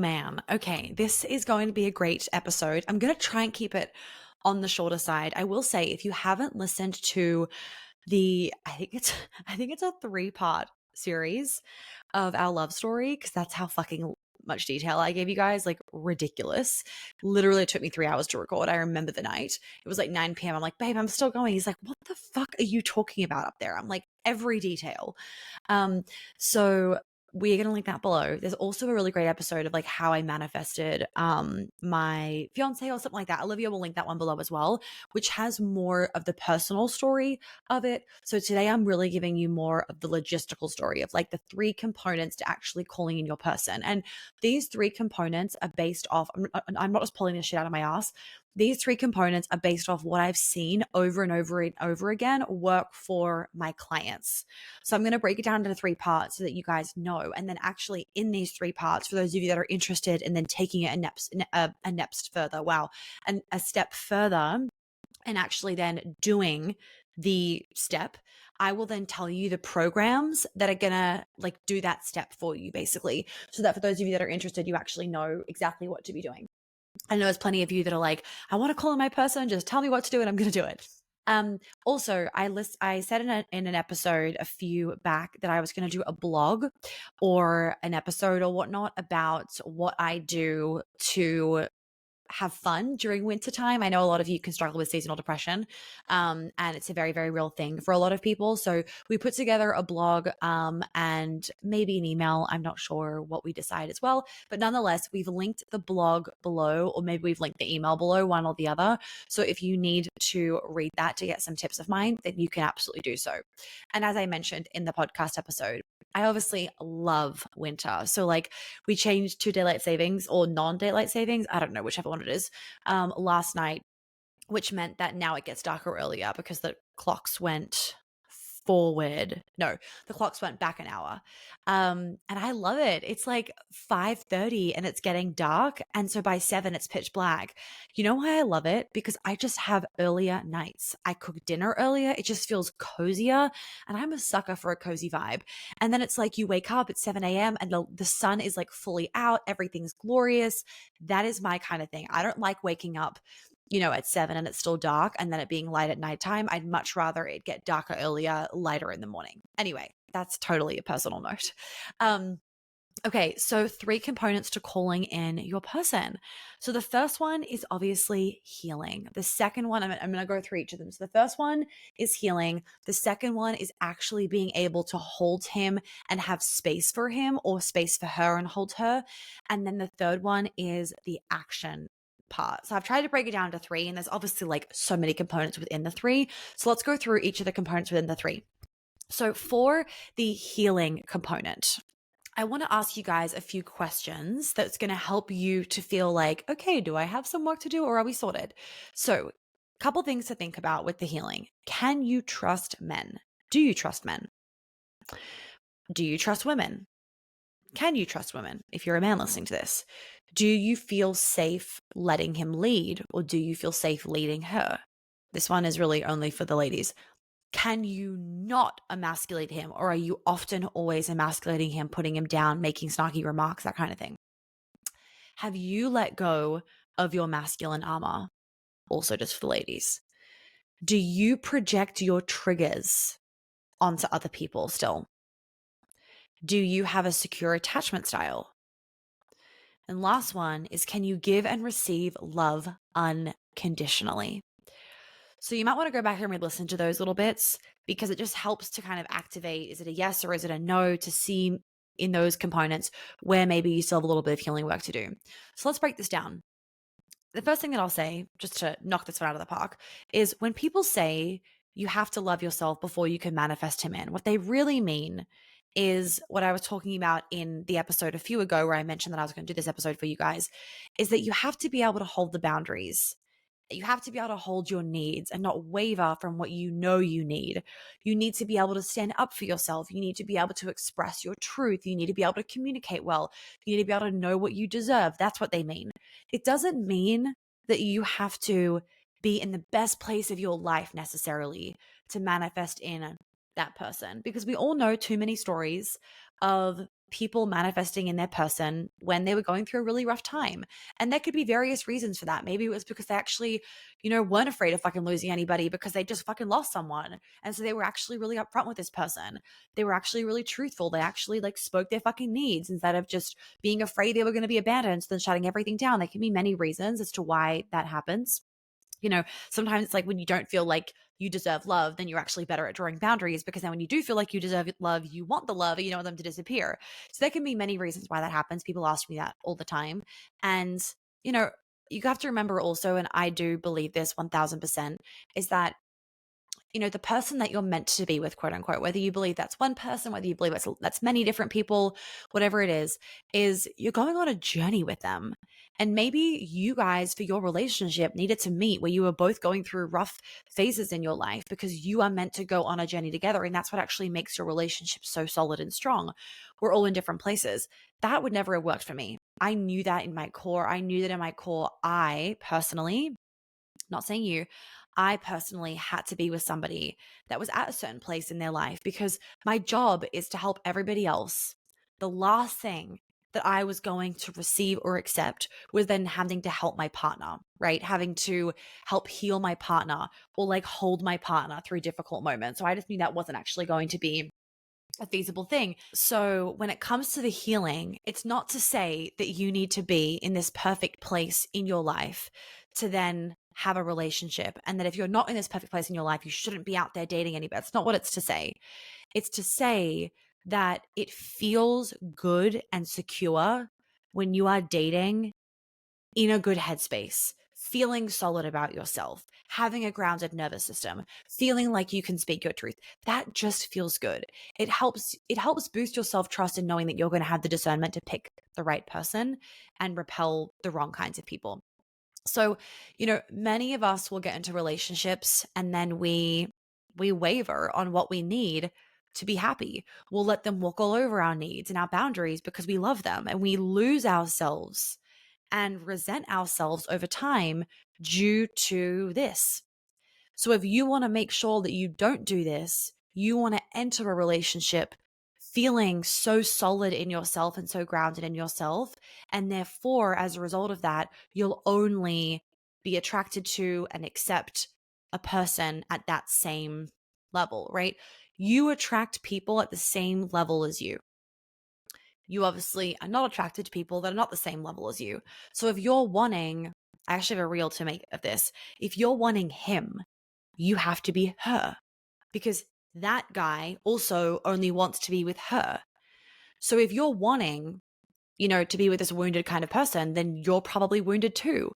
man. Okay, this is going to be a great episode. I'm going to try and keep it on the shorter side. I will say, if you haven't listened to I think it's I think it's a 3-part series of our love story, because that's how fucking much detail I gave you guys, like ridiculous. Literally, it took me 3 hours to record. I remember the night. It was like 9 p.m. I'm like, babe, I'm still going. He's like, what the fuck are you talking about up there? I'm like, every detail. Um, so we're going to link that below. There's also a really great episode of like how I manifested my fiance or something like that. Olivia will link that one below as well, which has more of the personal story of it. So today I'm really giving you more of the logistical story of like the 3 components to actually calling in your person. And these 3 components are based off, I'm not just pulling this shit out of my ass. These 3 components are based off what I've seen over and over and over again work for my clients. So I'm going to break it down into 3 parts so that you guys know. And then actually in these 3 parts, for those of you that are interested in then taking it a next further, and a step further, and actually then doing the step, I will then tell you the programs that are gonna like do that step for you, basically, so that for those of you that are interested, you actually know exactly what to be doing. I know there's plenty of you that are like, I want to call in my person, just tell me what to do and I'm going to do it. Also, I said in an episode a few back that I was going to do a blog or an episode or whatnot about what I do to have fun during winter time. I know a lot of you can struggle with seasonal depression, and it's a very, very real thing for a lot of people. So we put together a blog and maybe an email. I'm not sure what we decide as well, but nonetheless, we've linked the blog below, or maybe we've linked the email below, one or the other. So if you need to read that to get some tips of mine, then you can absolutely do so. And as I mentioned in the podcast episode, I obviously love winter. So like we changed to daylight savings or non-daylight savings, I don't know, whichever one it is, last night, which meant that now it gets darker earlier because the clocks went forward. No, the clocks went back an hour. And I love it. It's like 5:30 and it's getting dark. And so by 7, it's pitch black. You know why I love it? Because I just have earlier nights. I cook dinner earlier. It just feels cozier. And I'm a sucker for a cozy vibe. And then it's like you wake up at 7 a.m. and the sun is like fully out. Everything's glorious. That is my kind of thing. I don't like waking up at 7 and it's still dark and then it being light at nighttime. I'd much rather it get darker earlier, lighter in the morning. Anyway, that's totally a personal note. Okay, so 3 components to calling in your person. So the first one is obviously healing. The second one, I'm going to go through each of them. So the first one is healing. The second one is actually being able to hold him and have space for him, or space for her and hold her. And then the third one is the action part. So I've tried to break it down to 3, and there's obviously like so many components within the 3. So let's go through each of the components within the 3. So for the healing component, I want to ask you guys a few questions that's going to help you to feel like, okay, do I have some work to do or are we sorted? So a couple things to think about with the healing. Can you trust men? Do you trust men? Do you trust women? Can you trust women if you're a man listening to this? Do you feel safe letting him lead, or do you feel safe leading her? This one is really only for the ladies. Can you not emasculate him, or are you often always emasculating him, putting him down, making snarky remarks, that kind of thing? Have you let go of your masculine armor? Also just for the ladies. Do you project your triggers onto other people still? Do you have a secure attachment style? And last one is, can you give and receive love unconditionally? So you might want to go back and re-listen to those little bits, because it just helps to kind of activate, is it a yes or is it a no, to see in those components where maybe you still have a little bit of healing work to do. So let's break this down. The first thing that I'll say, just to knock this one out of the park, is when people say you have to love yourself before you can manifest him in, what they really mean is what I was talking about in the episode a few ago, where I mentioned that I was going to do this episode for you guys, is that you have to be able to hold the boundaries. You have to be able to hold your needs and not waver from what you know you need. You need to be able to stand up for yourself. You need to be able to express your truth. You need to be able to communicate well. You need to be able to know what you deserve. That's what they mean. It doesn't mean that you have to be in the best place of your life necessarily to manifest in that person, because we all know too many stories of people manifesting in their person when they were going through a really rough time. And there could be various reasons for that. Maybe it was because they actually, weren't afraid of fucking losing anybody because they just fucking lost someone. And so they were actually really upfront with this person. They were actually really truthful. They actually like spoke their fucking needs instead of just being afraid they were going to be abandoned, so then shutting everything down. There can be many reasons as to why that happens. Sometimes it's like when you don't feel like you deserve love, then you're actually better at drawing boundaries, because then when you do feel like you deserve love, you want the love and you don't want them to disappear. So there can be many reasons why that happens. People ask me that all the time. And, you have to remember also, and I do believe this 1000%, is that the person that you're meant to be with, quote unquote, whether you believe that's one person, whether you believe that's many different people, whatever it is you're going on a journey with them. And maybe you guys, for your relationship, needed to meet where you were both going through rough phases in your life, because you are meant to go on a journey together. And that's what actually makes your relationship so solid and strong. We're all in different places. That would never have worked for me. I knew that in my core. I knew that in my core, I personally, not saying you, I personally had to be with somebody that was at a certain place in their life, because my job is to help everybody else. The last thing that I was going to receive or accept was then having to help my partner, right? Having to help heal my partner or like hold my partner through difficult moments. So I just knew that wasn't actually going to be a feasible thing. So when it comes to the healing, it's not to say that you need to be in this perfect place in your life to then have a relationship, and that if you're not in this perfect place in your life, you shouldn't be out there dating anybody. That's not what it's to say. It's to say that it feels good and secure when you are dating in a good headspace, feeling solid about yourself, having a grounded nervous system, feeling like you can speak your truth. That just feels good. It helps boost your self-trust in knowing that you're going to have the discernment to pick the right person and repel the wrong kinds of people. So, many of us will get into relationships and then we waver on what we need to be happy. We'll let them walk all over our needs and our boundaries because we love them, and we lose ourselves and resent ourselves over time due to this. So if you want to make sure that you don't do this, you want to enter a relationship feeling so solid in yourself and so grounded in yourself. And therefore, as a result of that, you'll only be attracted to and accept a person at that same level, right? You attract people at the same level as you. You obviously are not attracted to people that are not the same level as you. So if you're wanting, I actually have a reel to make of this. If you're wanting him, you have to be her, because that guy also only wants to be with her. So if you're wanting, to be with this wounded kind of person, then you're probably wounded too.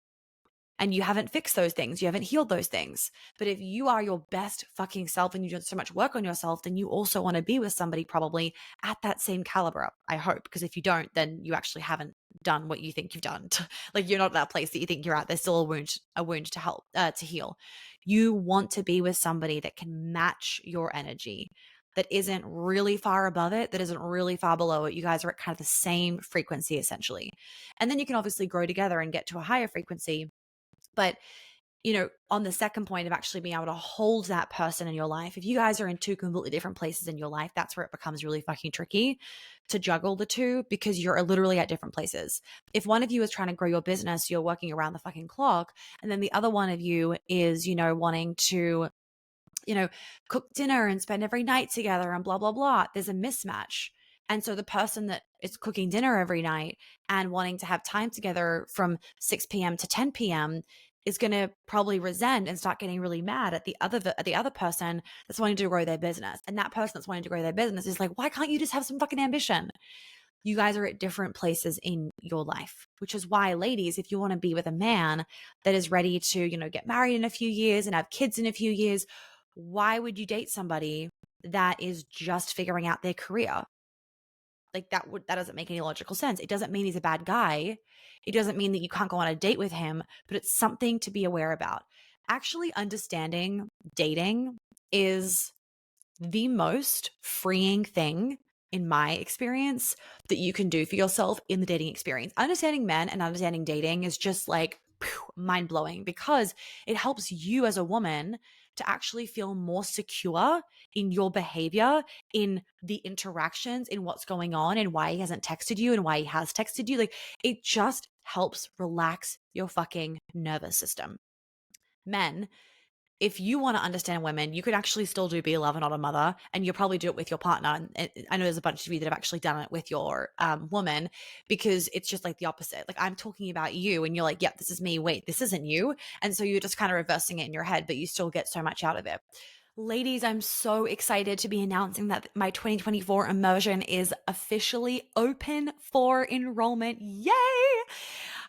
And you haven't fixed those things. You haven't healed those things. But if you are your best fucking self and you do so much work on yourself, then you also want to be with somebody probably at that same caliber, I hope. Because if you don't, then you actually haven't done what you think you've done. Like, you're not at that place that you think you're at. There's still a wound to help, to heal. You want to be with somebody that can match your energy, that isn't really far above it, that isn't really far below it. You guys are at kind of the same frequency, essentially. And then you can obviously grow together and get to a higher frequency. But, on the second point of actually being able to hold that person in your life, if you guys are in two completely different places in your life, that's where it becomes really fucking tricky to juggle the two, because you're literally at different places. If one of you is trying to grow your business, you're working around the fucking clock, and then the other one of you is, wanting to, cook dinner and spend every night together and blah, blah, blah, there's a mismatch. And so the person that is cooking dinner every night and wanting to have time together from 6 p.m. to 10 p.m. is going to probably resent and start getting really mad at the other person that's wanting to grow their business. And that person that's wanting to grow their business is like, why can't you just have some fucking ambition? You guys are at different places in your life, which is why, ladies, if you want to be with a man that is ready to, get married in a few years and have kids in a few years, why would you date somebody that is just figuring out their career? Like, that doesn't make any logical sense. It doesn't mean he's a bad guy. It doesn't mean that you can't go on a date with him, but it's something to be aware about. Actually understanding dating is the most freeing thing, in my experience, that you can do for yourself in the dating experience. Understanding men and understanding dating is just like mind blowing because it helps you as a woman to actually feel more secure in your behavior, in the interactions, in what's going on, and why he hasn't texted you and why he has texted you. Like, it just helps relax your fucking nervous system. Men, if you want to understand women, you could actually still do be a lover, not a mother, and you'll probably do it with your partner. And I know there's a bunch of you that have actually done it with your woman, because it's just like the opposite. Like, I'm talking about you and you're like, yep, this is me. Wait, this isn't you. And so you're just kind of reversing it in your head, but you still get so much out of it. Ladies, I'm so excited to be announcing that my 2024 immersion is officially open for enrollment. Yay!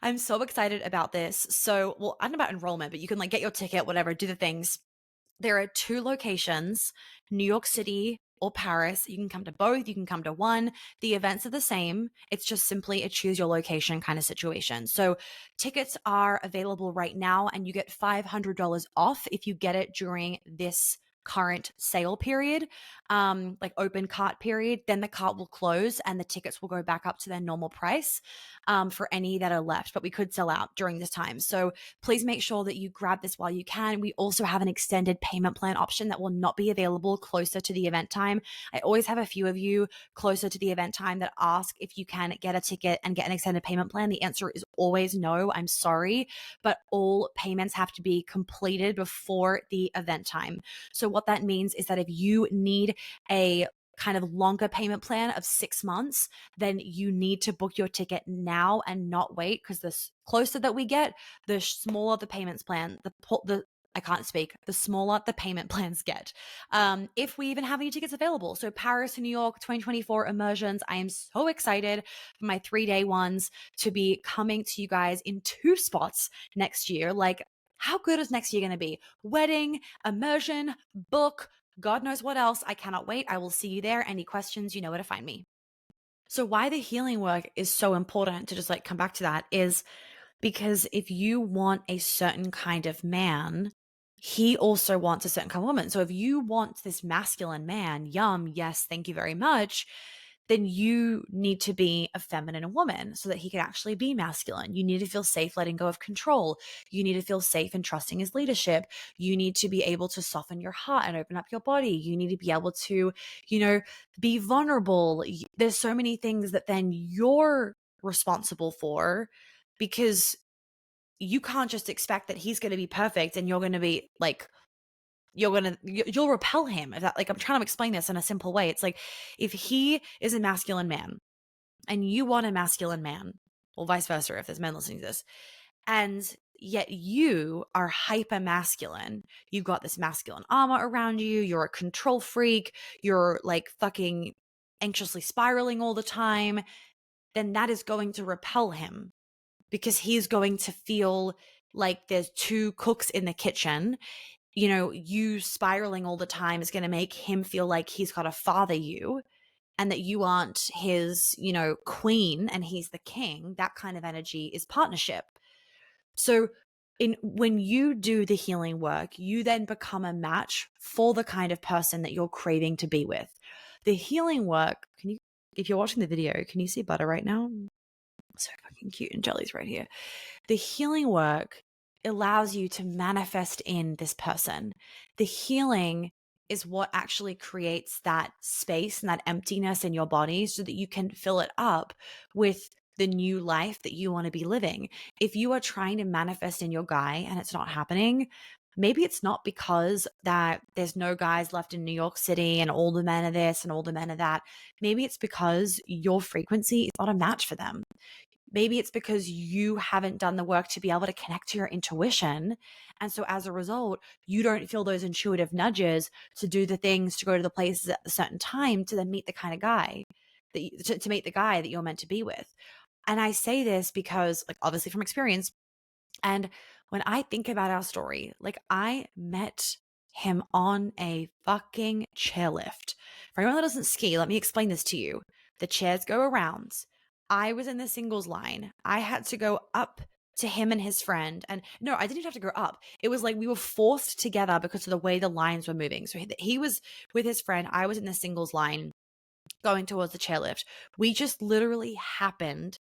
I'm so excited about this. So, well, I don't know about enrollment, but you can like get your ticket, whatever, do the things. There are 2 locations, New York City or Paris. You can come to both, you can come to one. The events are the same. It's just simply a choose your location kind of situation. So tickets are available right now, and you get $500 off if you get it during this current sale period, like open cart period. Then the cart will close and the tickets will go back up to their normal price, for any that are left, but we could sell out during this time. So please make sure that you grab this while you can. We also have an extended payment plan option that will not be available closer to the event time. I always have a few of you closer to the event time that ask if you can get a ticket and get an extended payment plan. The answer is always no. I'm sorry, but all payments have to be completed before the event time. So what that means is that if you need a kind of longer payment plan of 6 months, then you need to book your ticket now and not wait, because the closer that we get, the smaller the payments plan, I can't speak, the smaller the payment plans get. If we even have any tickets available. So Paris and New York 2024 immersions, I am so excited for my 3-day ones to be coming to you guys in 2 spots next year. Like, how good is next year going to be? Wedding, immersion, book, God knows what else. I cannot wait. I will see you there. Any questions, you know where to find me. So why the healing work is so important, to just like come back to that, is because if you want a certain kind of man, he also wants a certain kind of woman. So if you want this masculine man, yum, yes, thank you very much, then you need to be a feminine woman so that he can actually be masculine. You need to feel safe letting go of control. You need to feel safe and trusting his leadership. You need to be able to soften your heart and open up your body. You need to be able to, be vulnerable. There's so many things that then you're responsible for, because you can't just expect that he's going to be perfect and you're going to be like, you'll repel him. If that, like, I'm trying to explain this in a simple way. It's like, if he is a masculine man and you want a masculine man, or vice versa, if there's men listening to this, and yet you are hyper masculine, you've got this masculine armor around you, you're a control freak, you're like fucking anxiously spiraling all the time, then that is going to repel him, because he's going to feel like there's 2 cooks in the kitchen. You spiraling all the time is going to make him feel like he's got to father you, and that you aren't his, queen and he's the king. That kind of energy is partnership. So when you do the healing work, you then become a match for the kind of person that you're craving to be with. The healing work, if you're watching the video, can you see butter right now? So fucking cute, and jelly's right here. The healing work allows you to manifest in this person. The healing is what actually creates that space and that emptiness in your body so that you can fill it up with the new life that you want to be living. If you are trying to manifest in your guy and it's not happening, maybe it's not because that there's no guys left in New York City and all the men are this and all the men are that. Maybe it's because your frequency is not a match for them. Maybe it's because you haven't done the work to be able to connect to your intuition. And so as a result, you don't feel those intuitive nudges to do the things, to go to the places at a certain time, to then meet the kind of guy to meet the guy that you're meant to be with. And I say this because, like, obviously from experience. And when I think about our story, like, I met him on a fucking chairlift. For anyone that doesn't ski, let me explain this to you. The chairs go around. I was in the singles line. I had to go up to him and his friend. And no, I didn't even have to go up. It was like we were forced together because of the way the lines were moving. So he was with his friend. I was in the singles line going towards the chairlift. We just literally happened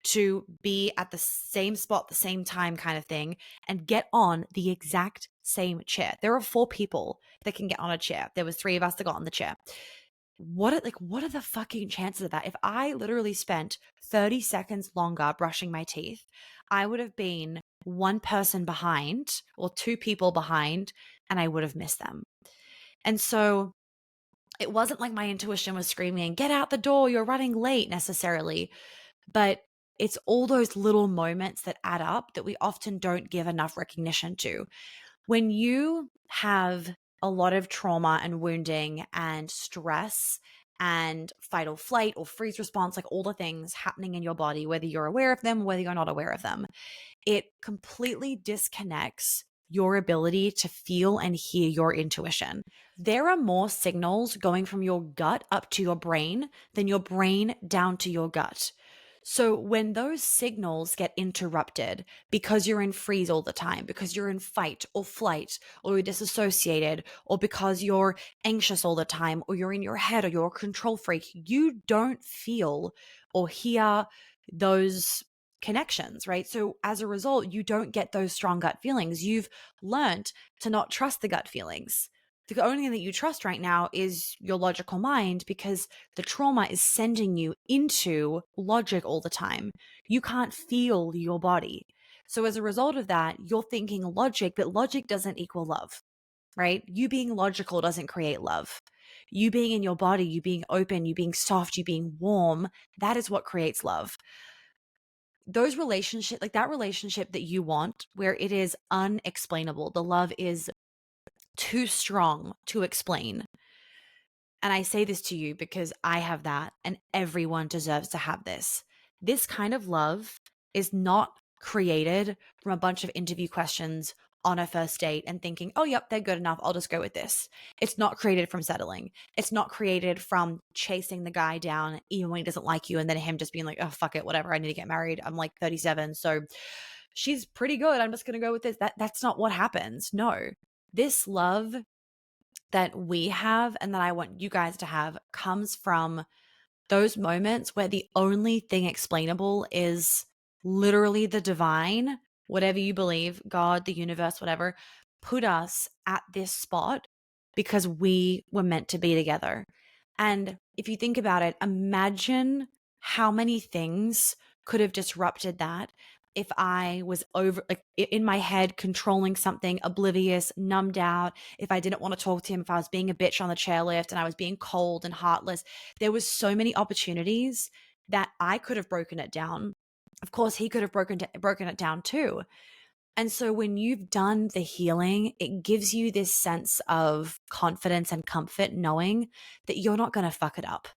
to be at the same spot, the same time kind of thing, and get on the exact same chair. There are 4 people that can get on a chair. There was 3 of us that got on the chair. What are the fucking chances of that? If I literally spent 30 seconds longer brushing my teeth, I would have been 1 person behind or 2 people behind, and I would have missed them. And so it wasn't like my intuition was screaming, "Get out the door, you're running late," necessarily. But it's all those little moments that add up that we often don't give enough recognition to. When you have a lot of trauma and wounding and stress and fight or flight or freeze response, like all the things happening in your body, whether you're aware of them, whether you're not aware of them, it completely disconnects your ability to feel and hear your intuition. There are more signals going from your gut up to your brain than your brain down to your gut. So when those signals get interrupted because you're in freeze all the time, because you're in fight or flight, or you're disassociated, or because you're anxious all the time, or you're in your head, or you're a control freak, you don't feel or hear those connections, right? So as a result, you don't get those strong gut feelings. You've learned to not trust the gut feelings. The only thing that you trust right now is your logical mind because the trauma is sending you into logic all the time. You can't feel your body. So as a result of that, you're thinking logic, but logic doesn't equal love, right? You being logical doesn't create love. You being in your body, you being open, you being soft, you being warm, that is what creates love. Those relationships, like that relationship that you want, where it is unexplainable, the love is too strong to explain. And I say this to you because I have that, and everyone deserves to have this. This kind of love is not created from a bunch of interview questions on a first date and thinking, oh, yep, they're good enough. I'll just go with this. It's not created from settling. It's not created from chasing the guy down even when he doesn't like you and then him just being like, oh, fuck it, whatever. I need to get married. I'm like 37. So she's pretty good. I'm just going to go with this. That's not what happens. No, this love that we have and that I want you guys to have comes from those moments where the only thing explainable is literally the divine, whatever you believe, God, the universe, whatever, put us at this spot because we were meant to be together. And if you think about it, imagine how many things could have disrupted that if I was over, like in my head, controlling something, oblivious, numbed out, if I didn't want to talk to him, if I was being a bitch on the chairlift and I was being cold and heartless. There was so many opportunities that I could have broken it down. Of course, he could have broken it down too. And so when you've done the healing, it gives you this sense of confidence and comfort knowing that you're not going to fuck it up,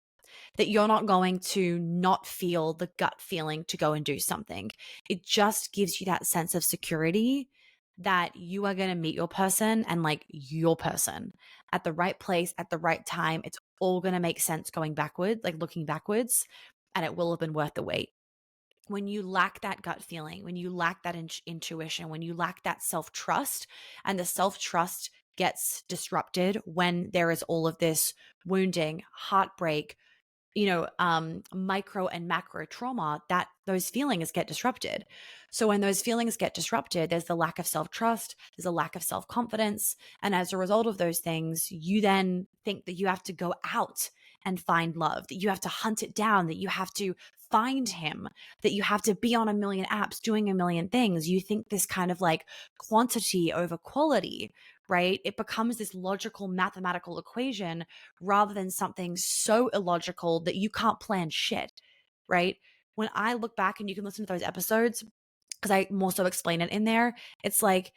that you're not going to not feel the gut feeling to go and do something. It just gives you that sense of security that you are going to meet your person and like your person at the right place at the right time. It's all going to make sense going backward, like looking backwards, and it will have been worth the wait. When you lack that gut feeling, when you lack that intuition, when you lack that self-trust, and the self-trust gets disrupted when there is all of this wounding, heartbreak, micro and macro trauma, that those feelings get disrupted. So when those feelings get disrupted, there's the lack of self-trust, there's a lack of self-confidence. And as a result of those things, you then think that you have to go out and find love, that you have to hunt it down, that you have to find him, that you have to be on a million apps doing a million things. You think this kind of like quantity over quality, right? It becomes this logical mathematical equation rather than something so illogical that you can't plan shit, right? When I look back, and you can listen to those episodes because I more so explain it in there, it's like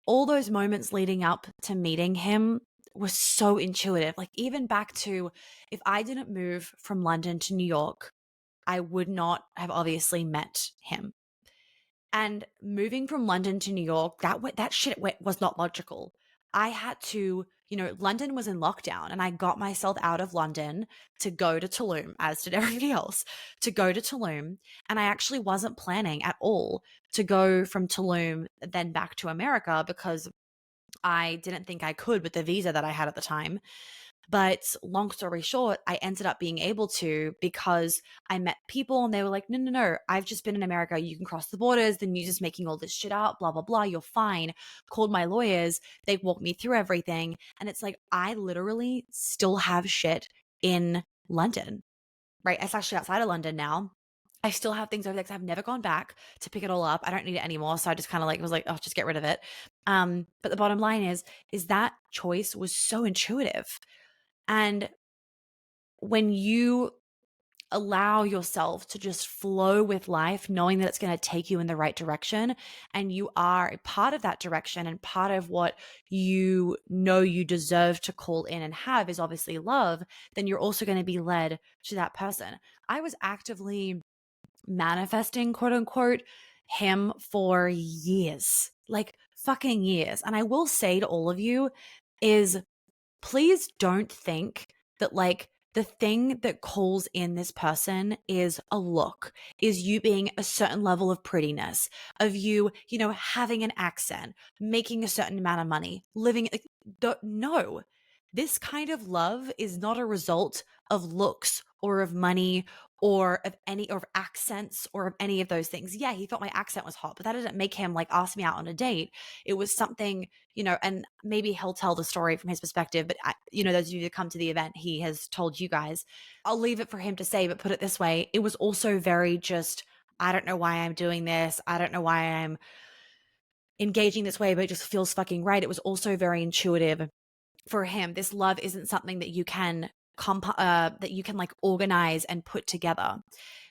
all those moments leading up to meeting him was so intuitive. Like even back to, if I didn't move from London to New York, I would not have obviously met him. And moving from London to New York, that shit was not logical. I had to, London was in lockdown, and I got myself out of London to go to Tulum, as did everybody else, to go to Tulum. And I actually wasn't planning at all to go from Tulum then back to America because I didn't think I could with the visa that I had at the time. But long story short, I ended up being able to because I met people and they were like, no, no, no, I've just been in America. You can cross the borders. Then you're just making all this shit up, blah, blah, blah. You're fine. Called my lawyers. They walked me through everything. And it's like, I literally still have shit in London, right? It's actually outside of London now. I still have things over there because I've never gone back to pick it all up. I don't need it anymore. So I just kind of like was like, oh, just get rid of it. But the bottom line is that choice was so intuitive. And when you allow yourself to just flow with life, knowing that it's going to take you in the right direction, and you are a part of that direction, and part of what you know you deserve to call in and have is obviously love, then you're also going to be led to that person. I was actively manifesting, quote unquote, him for years, like fucking years. And I will say to all of you is please don't think that like the thing that calls in this person is a look, is you being a certain level of prettiness, of you, having an accent, making a certain amount of money, living like, no. This kind of love is not a result of looks or of money or of any or of accents or of any of those things. Yeah, he thought my accent was hot, but that didn't make him like ask me out on a date. It was something, and maybe he'll tell the story from his perspective, but those of you that come to the event, he has told you guys. I'll leave it for him to say, but put it this way, it was also very just, I don't know why I'm doing this. I don't know why I'm engaging this way, but it just feels fucking right. It was also very intuitive for him. This love isn't something that you can like organize and put together.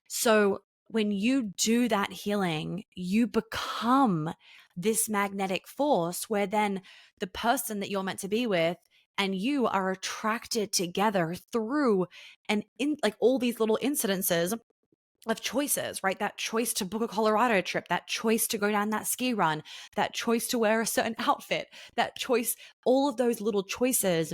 So when you do that healing, you become this magnetic force where then the person that you're meant to be with and you are attracted together through and in like all these little incidences of choices, right? That choice to book a Colorado trip, that choice to go down that ski run, that choice to wear a certain outfit, that choice, all of those little choices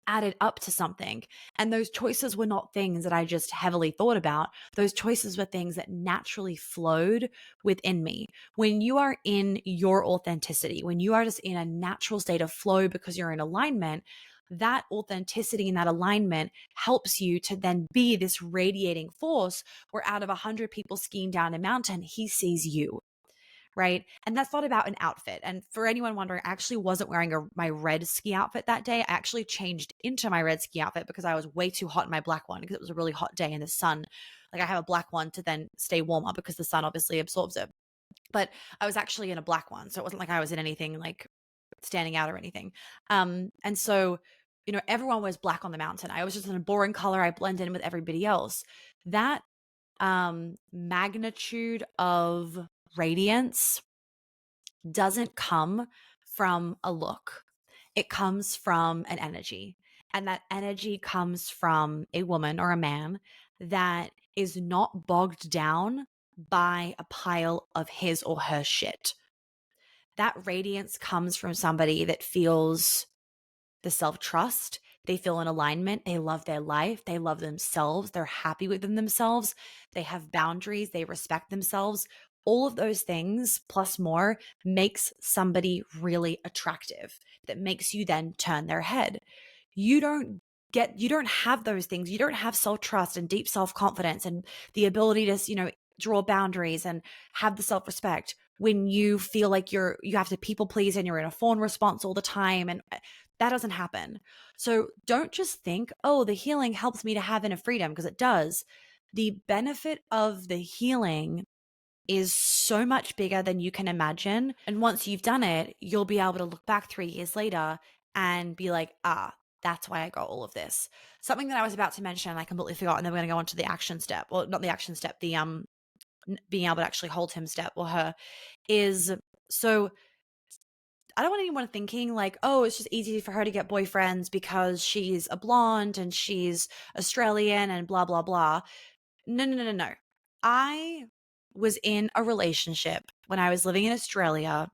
added up to something. And those choices were not things that I just heavily thought about. Those choices were things that naturally flowed within me. When you are in your authenticity, when you are just in a natural state of flow because you're in alignment, that authenticity and that alignment helps you to then be this radiating force where out of 100 people skiing down a mountain, he sees you. Right. And that's not about an outfit. And for anyone wondering, I actually wasn't wearing my red ski outfit that day. I actually changed into my red ski outfit because I was way too hot in my black one because it was a really hot day in the sun. Like I have a black one to then stay warmer because the sun obviously absorbs it. But I was actually in a black one. So it wasn't like I was in anything like standing out or anything. And so, everyone was black on the mountain. I was just in a boring color. I blend in with everybody else. That magnitude of radiance doesn't come from a look. It comes from an energy. And that energy comes from a woman or a man that is not bogged down by a pile of his or her shit. That radiance comes from somebody that feels the self-trust. They feel in alignment. They love their life. They love themselves. They're happy within themselves. They have boundaries. They respect themselves. All of those things plus more makes somebody really attractive that makes you then turn their head. You don't have those things. You don't have self-trust and deep self-confidence and the ability to, draw boundaries and have the self-respect when you feel like you have to people please and you're in a fawn response all the time. And that doesn't happen. So don't just think, oh, the healing helps me to have inner freedom, because it does. The benefit of the healing is so much bigger than you can imagine. And once you've done it, you'll be able to look back 3 years later and be like, that's why I got all of this. Something that I was about to mention and I completely forgot, and then we're going to go on to the action step. Well, not the action step, the being able to actually hold him step or her is, so I don't want anyone thinking like, oh, it's just easy for her to get boyfriends because she's a blonde and she's Australian and blah, blah, blah. No, no, no, no, no. I was in a relationship when I was living in Australia.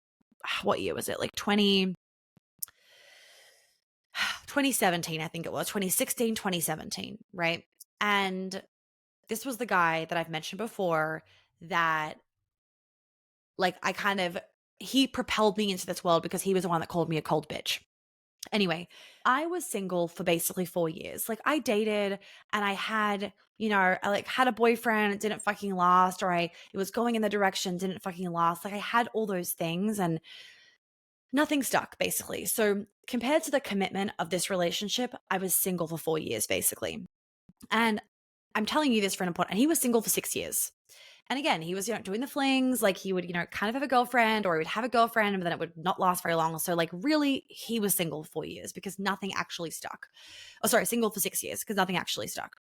What year was it? Like 2017, I think it was 2016, 2017. Right. And this was the guy that I've mentioned before that like he propelled me into this world because he was the one that called me a cold bitch. Anyway, I was single for basically 4 years. Like I dated and I had, I like had a boyfriend, it didn't fucking last, or it was going in the direction, didn't fucking last. Like I had all those things and nothing stuck basically. So compared to the commitment of this relationship, I was single for 4 years basically. And I'm telling you this for an important, and he was single for 6 years. And again, he was, doing the flings, like he would, kind of have a girlfriend or he would have a girlfriend, but then it would not last very long. So like really he was single for 4 years because nothing actually stuck. Oh, sorry, single for 6 years because nothing actually stuck.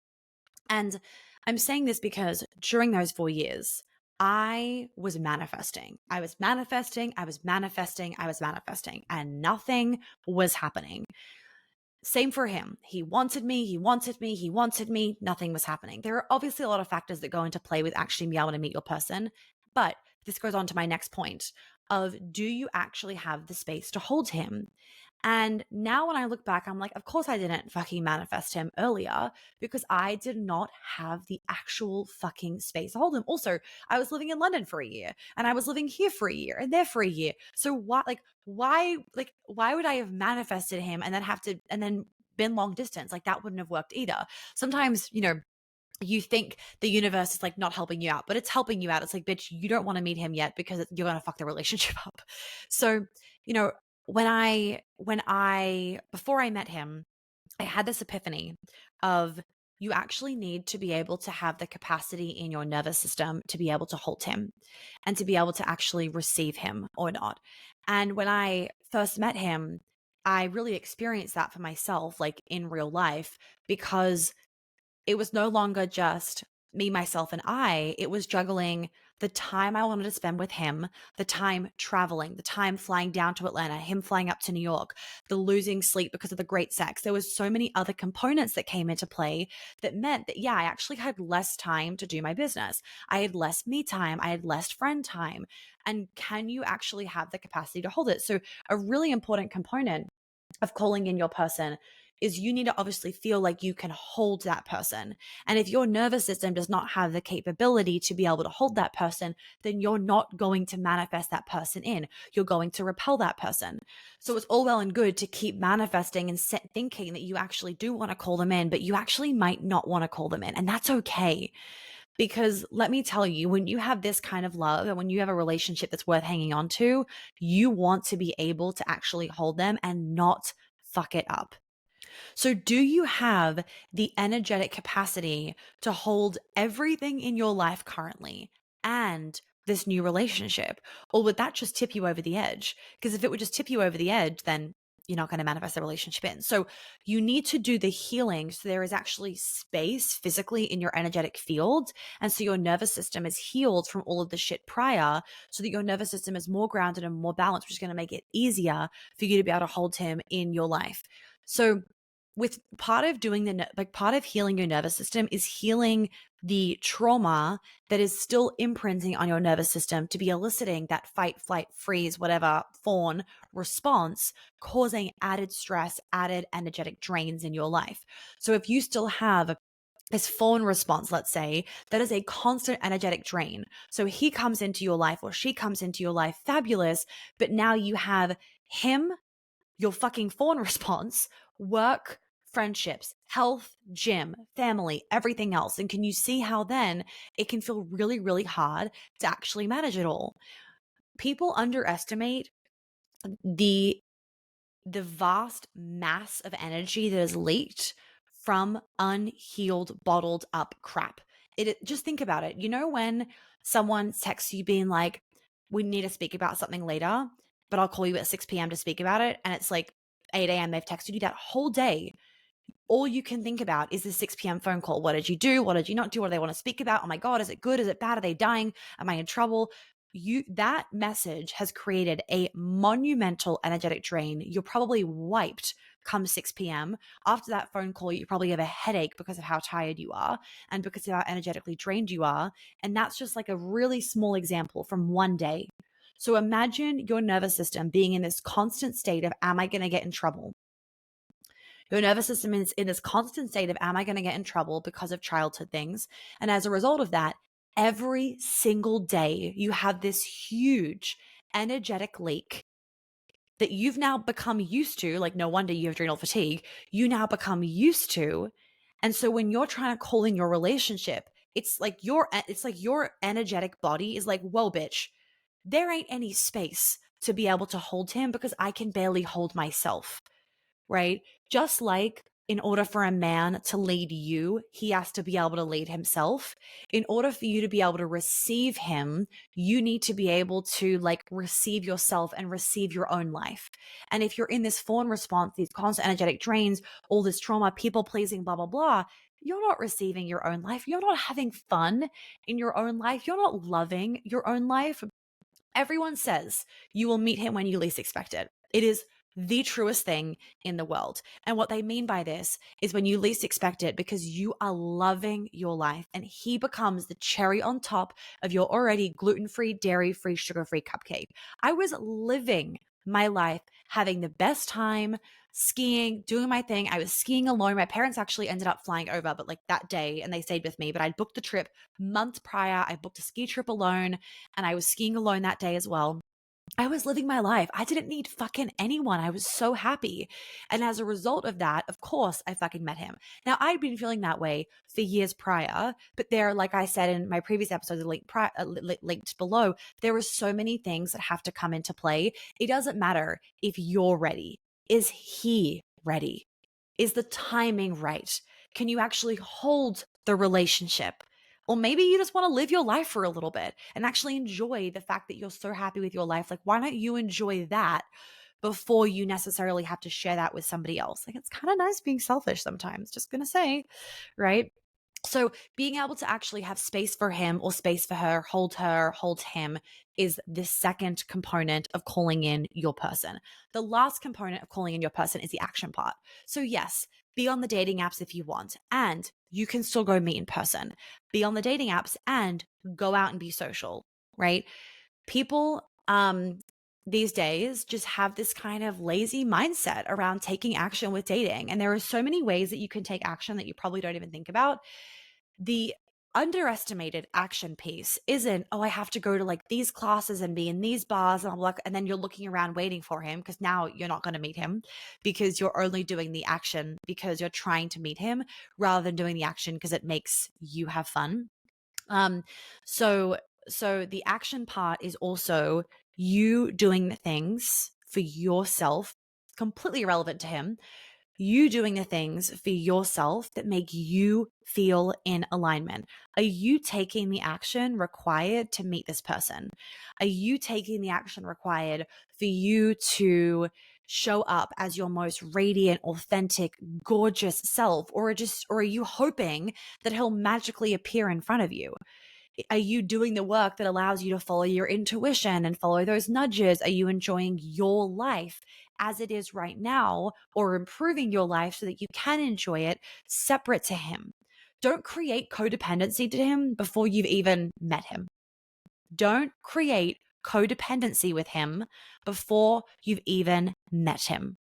And I'm saying this because during those 4 years, I was manifesting. I was manifesting. I was manifesting. I was manifesting, and nothing was happening. Same for him. He wanted me, he wanted me, he wanted me. Nothing was happening. There are obviously a lot of factors that go into play with actually being able to meet your person. But this goes on to my next point of, do you actually have the space to hold him? And now when I look back, I'm like, of course I didn't fucking manifest him earlier because I did not have the actual fucking space to hold him. Also, I was living in London for a year and I was living here for a year and there for a year. So why would I have manifested him and then been long distance? Like that wouldn't have worked either. Sometimes, you think the universe is like not helping you out, but it's helping you out. It's like, bitch, you don't want to meet him yet because you're going to fuck the relationship up. So, you know, before I met him, I had this epiphany of, you actually need to be able to have the capacity in your nervous system to be able to hold him and to be able to actually receive him or not. And when I first met him, I really experienced that for myself, like in real life, because it was no longer just me, myself, and I. It was juggling the time I wanted to spend with him, the time traveling, the time flying down to Atlanta, him flying up to New York, the losing sleep because of the great sex. There was so many other components that came into play that meant that, yeah, I actually had less time to do my business. I had less me time. I had less friend time. And can you actually have the capacity to hold it? So a really important component of calling in your person is you need to obviously feel like you can hold that person. And if your nervous system does not have the capability to be able to hold that person, then you're not going to manifest that person in. You're going to repel that person. So it's all well and good to keep manifesting and thinking that you actually do want to call them in, but you actually might not want to call them in. And that's okay. Because let me tell you, when you have this kind of love and when you have a relationship that's worth hanging on to, you want to be able to actually hold them and not fuck it up. So, do you have the energetic capacity to hold everything in your life currently and this new relationship? Or would that just tip you over the edge? Because if it would just tip you over the edge, then you're not going to manifest the relationship in. So, you need to do the healing so there is actually space physically in your energetic field. And so your nervous system is healed from all of the shit prior, so that your nervous system is more grounded and more balanced, which is going to make it easier for you to be able to hold him in your life. So, with part of doing part of healing your nervous system is healing the trauma that is still imprinting on your nervous system to be eliciting that fight, flight, freeze, whatever fawn response, causing added stress, added energetic drains in your life. So if you still have this fawn response, let's say, that is a constant energetic drain. So he comes into your life or she comes into your life, fabulous, but now you have him, your fucking fawn response, work, friendships, health, gym, family, everything else. And can you see how then it can feel really, really hard to actually manage it all? People underestimate the vast mass of energy that is leaked from unhealed, bottled up crap. Just think about it. You know, when someone texts you being like, we need to speak about something later, but I'll call you at 6 p.m. to speak about it. And it's like 8 a.m. They've texted you that whole day. All you can think about is the 6 p.m. phone call. What did you do? What did you not do? What do they want to speak about? Oh my God, is it good? Is it bad? Are they dying? Am I in trouble? That message has created a monumental energetic drain. You're probably wiped come 6 p.m. After that phone call, you probably have a headache because of how tired you are and because of how energetically drained you are. And that's just like a really small example from one day. So imagine your nervous system being in this constant state of, am I going to get in trouble? Your nervous system is in this constant state of, am I going to get in trouble because of childhood things? And as a result of that, every single day you have this huge energetic leak that you've now become used to, like no wonder you have adrenal fatigue, you now become used to. And so when you're trying to call in your relationship, it's like your energetic body is like, whoa, bitch, there ain't any space to be able to hold him because I can barely hold myself, right? Just like in order for a man to lead you, he has to be able to lead himself. In order for you to be able to receive him, you need to be able to like receive yourself and receive your own life. And if you're in this fawn response, these constant energetic drains, all this trauma, people pleasing, blah, blah, blah, you're not receiving your own life. You're not having fun in your own life. You're not loving your own life. Everyone says you will meet him when you least expect it. It is the truest thing in the world. And what they mean by this is when you least expect it, because you are loving your life and he becomes the cherry on top of your already gluten-free, dairy-free, sugar-free cupcake. I was living my life, having the best time, skiing, doing my thing. I was skiing alone. My parents actually ended up flying over, but like that day, and they stayed with me. But I'd booked the trip months prior. I booked a ski trip alone and I was skiing alone that day as well. I was living my life. I didn't need fucking anyone. I was so happy. And as a result of that, of course, I fucking met him. Now, I'd been feeling that way for years prior, but there, like I said in my previous episode, linked below, there are so many things that have to come into play. It doesn't matter if you're ready. Is he ready? Is the timing right? Can you actually hold the relationship? Or maybe you just want to live your life for a little bit and actually enjoy the fact that you're so happy with your life. Like, why don't you enjoy that before you necessarily have to share that with somebody else? Like, it's kind of nice being selfish sometimes, just gonna say, right? So being able to actually have space for him or space for her, hold him is the second component of calling in your person. The last component of calling in your person is the action part. So yes, be on the dating apps if you want, and you can still go meet in person. Be on the dating apps and go out and be social, right? People these days just have this kind of lazy mindset around taking action with dating. And there are so many ways that you can take action that you probably don't even think about. The underestimated action piece isn't, oh, I have to go to like these classes and be in these bars and then you're looking around waiting for him because now you're not going to meet him because you're only doing the action because you're trying to meet him rather than doing the action because it makes you have fun. Um, so so the action part is also you doing the things for yourself, completely irrelevant to him, you doing the things for yourself that make you feel in alignment. Are you taking the action required to meet this person? Are you taking the action required for you to show up as your most radiant, authentic, gorgeous self? Or are you hoping that he'll magically appear in front of you? Are you doing the work that allows you to follow your intuition and follow those nudges? Are you enjoying your life as it is right now or improving your life so that you can enjoy it separate to him? Don't create codependency to him before you've even met him. Don't create codependency with him before you've even met him,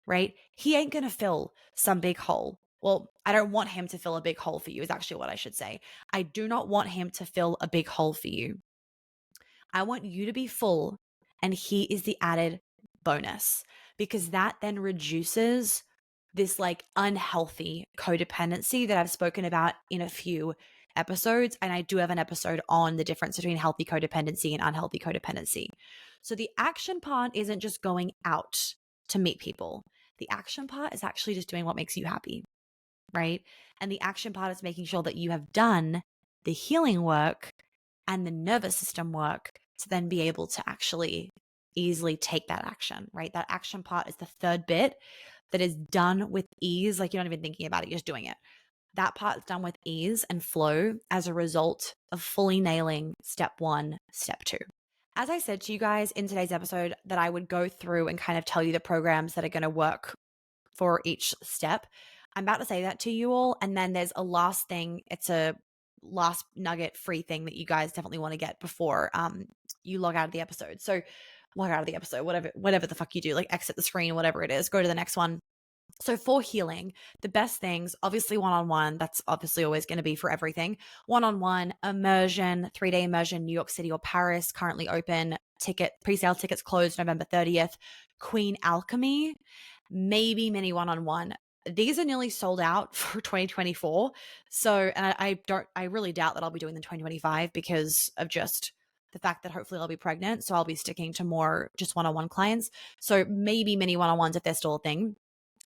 right? He ain't going to fill some big hole. Well, I don't want him to fill a big hole for you, is actually what I should say. I do not want him to fill a big hole for you. I want you to be full, and he is the added bonus because that then reduces this like unhealthy codependency that I've spoken about in a few episodes. And I do have an episode on the difference between healthy codependency and unhealthy codependency. So the action part isn't just going out to meet people. The action part is actually just doing what makes you happy, right? And the action part is making sure that you have done the healing work and the nervous system work to then be able to actually easily take that action, right? That action part is the third bit that is done with ease. Like you're not even thinking about it, you're just doing it. That part is done with ease and flow as a result of fully nailing step one, step two. As I said to you guys in today's episode, that I would go through and kind of tell you the programs that are going to work for each step. I'm about to say that to you all. And then there's a last thing. It's a last nugget free thing that you guys definitely want to get before you log out of the episode. So log out of the episode, whatever the fuck you do, like exit the screen, whatever it is, go to the next one. So for healing, the best things, obviously one-on-one, that's obviously always going to be for everything. One-on-one, immersion, 3-day immersion, New York City or Paris, currently open. Pre-sale tickets closed November 30th. Queen Alchemy, maybe mini one-on-one. These are nearly sold out for 2024. So, and I really doubt that I'll be doing the 2025 because of just the fact that hopefully I'll be pregnant. So I'll be sticking to more just one-on-one clients. So maybe mini one-on-ones if they're still a thing,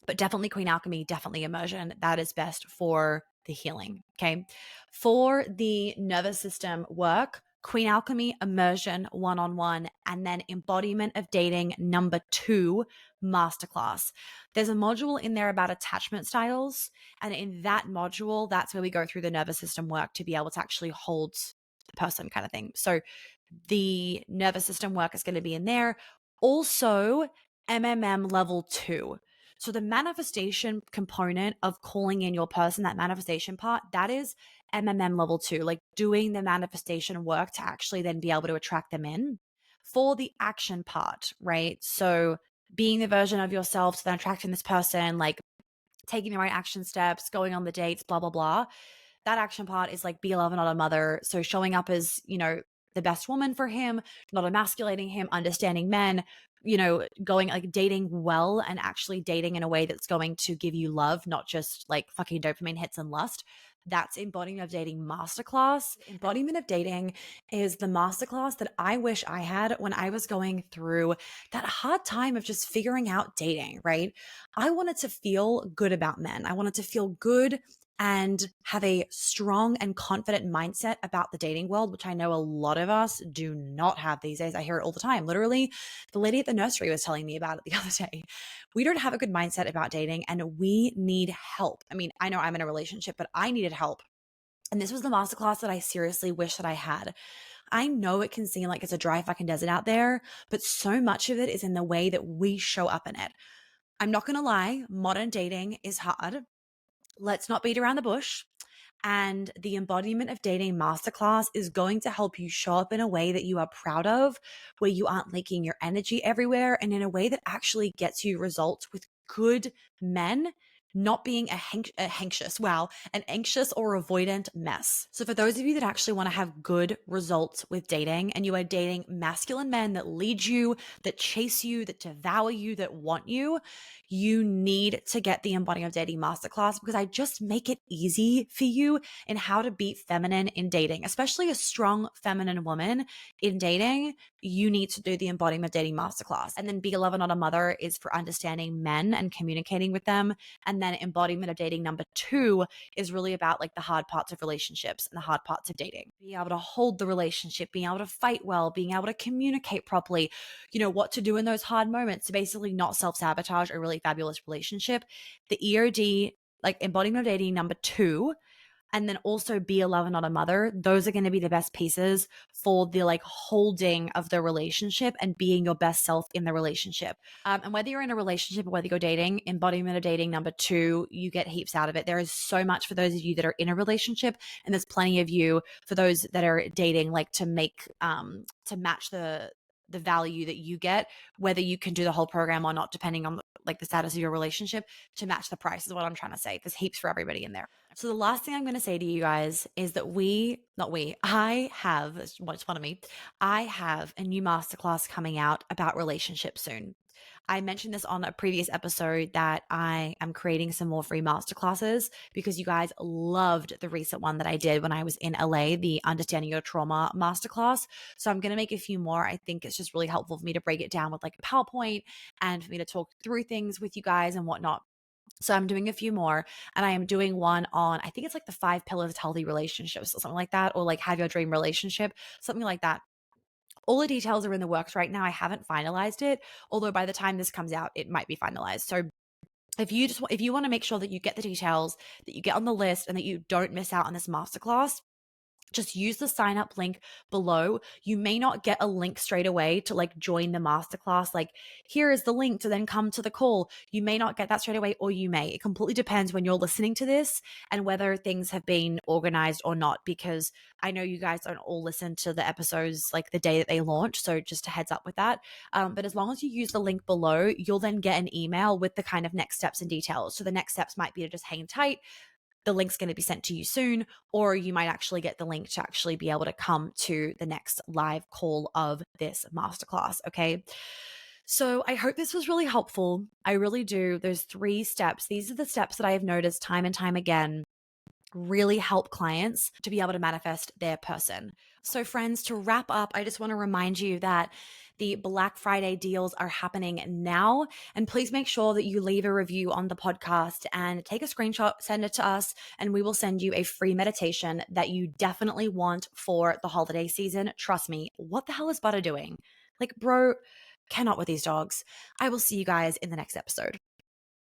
but definitely Queen Alchemy, definitely immersion. That is best for the healing. Okay. For the nervous system work, Queen Alchemy, immersion, one-on-one, and then embodiment of dating number 2, masterclass. There's a module in there about attachment styles. And in that module, that's where we go through the nervous system work to be able to actually hold the person kind of thing. So the nervous system work is going to be in there. Also, MMM level 2. So the manifestation component of calling in your person, that manifestation part, that is MMM level 2, like doing the manifestation work to actually then be able to attract them in. For the action part, right? So being the version of yourself to then attracting this person, like taking the right action steps, going on the dates, blah, blah, blah. That action part is like be a lover, not a mother. So showing up as, the best woman for him, not emasculating him, understanding men, going like dating well and actually dating in a way that's going to give you love, not just like fucking dopamine hits and lust. That's embodiment of dating masterclass. Embodiment of dating is the masterclass that I wish I had when I was going through that hard time of just figuring out dating, right? I wanted to feel good about men. I wanted to feel good and have a strong and confident mindset about the dating world, which I know a lot of us do not have these days. I hear it all the time. Literally, the lady at the nursery was telling me about it the other day. We don't have a good mindset about dating and we need help. I mean, I know I'm in a relationship, but I needed help. And this was the masterclass that I seriously wish that I had. I know it can seem like it's a dry fucking desert out there, but so much of it is in the way that we show up in it. I'm not going to lie, modern dating is hard. Let's not beat around the bush. And the embodiment of dating masterclass is going to help you show up in a way that you are proud of, where you aren't leaking your energy everywhere, and in a way that actually gets you results with good men, not being an anxious or avoidant mess. So for those of you that actually want to have good results with dating and you are dating masculine men that lead you, that chase you, that devour you, that want you, you need to get the embodiment of dating masterclass because I just make it easy for you in how to be feminine in dating, especially a strong feminine woman in dating. You need to do the embodiment of dating masterclass. And then be a lover, not a mother is for understanding men and communicating with them. And then embodiment of dating number 2 is really about like the hard parts of relationships and the hard parts of dating. Being able to hold the relationship, being able to fight well, being able to communicate properly, what to do in those hard moments to basically not self-sabotage a really fabulous relationship. The EOD, like embodiment of dating number 2, and then also be a lover, not a mother. Those are going to be the best pieces for the like holding of the relationship and being your best self in the relationship. And whether you're in a relationship or whether you're dating, embodiment of dating number 2, you get heaps out of it. There is so much for those of you that are in a relationship, and there's plenty of you for those that are dating, like to make to match the value that you get, whether you can do the whole program or not, depending on like the status of your relationship, to match the price is what I'm trying to say. There's heaps for everybody in there. So the last thing I'm going to say to you guys is that I have, it's one of me, I have a new masterclass coming out about relationships soon. I mentioned this on a previous episode that I am creating some more free masterclasses because you guys loved the recent one that I did when I was in LA, the Understanding Your Trauma masterclass. So I'm going to make a few more. I think it's just really helpful for me to break it down with like a PowerPoint and for me to talk through things with you guys and whatnot. So I'm doing a few more, and I am doing one on, I think it's like the 5 pillars of healthy relationships or something like that, or like have your dream relationship, something like that. All the details are in the works right now. I haven't finalized it, although by the time this comes out, it might be finalized. So if you want to make sure that you get the details, that you get on the list, and that you don't miss out on this masterclass, just use the sign up link below. You may not get a link straight away to like join the masterclass. Like, here is the link to then come to the call. You may not get that straight away, or you may. It completely depends when you're listening to this and whether things have been organized or not, because I know you guys don't all listen to the episodes like the day that they launch. So just a heads up with that. But as long as you use the link below, you'll then get an email with the kind of next steps and details. So the next steps might be to just hang tight. The link's going to be sent to you soon, or you might actually get the link to actually be able to come to the next live call of this masterclass. Okay. So I hope this was really helpful. I really do. Those 3 steps, these are the steps that I have noticed time and time again really help clients to be able to manifest their person. So, friends, to wrap up, I just want to remind you that the Black Friday deals are happening now. And please make sure that you leave a review on the podcast and take a screenshot, send it to us, and we will send you a free meditation that you definitely want for the holiday season. Trust me, what the hell is Butter doing? Like, bro, cannot with these dogs. I will see you guys in the next episode.